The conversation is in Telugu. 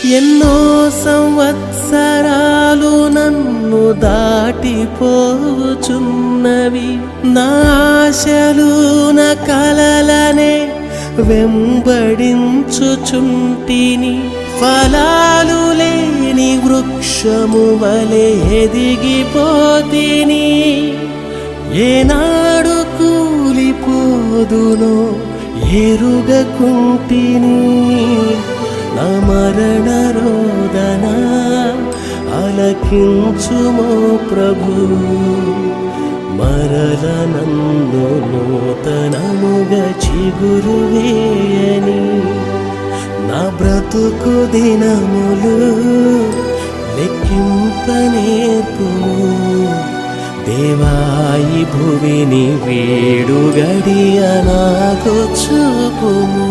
ఎన్నో సంవత్సరాలు నన్ను దాటిపోచున్నవి, నా ఆశలు నా కలలనే వెంబడించుచుంటిని. ఫలాలు లేని వృక్షము వలె ఎదిగిపోతిని, ఏనాడు కూలిపోదునో ఎరుగకుంటిని. నా మరణ రోదన ఆలకించుమో ప్రభు, మరల నన్ను నూతనముగా చిగురు వేయని. నా బ్రతుకు దినములు లెక్కింపనేర్పుము, దేవాయి భువిని వీడు గడియ నాకు చూపుము.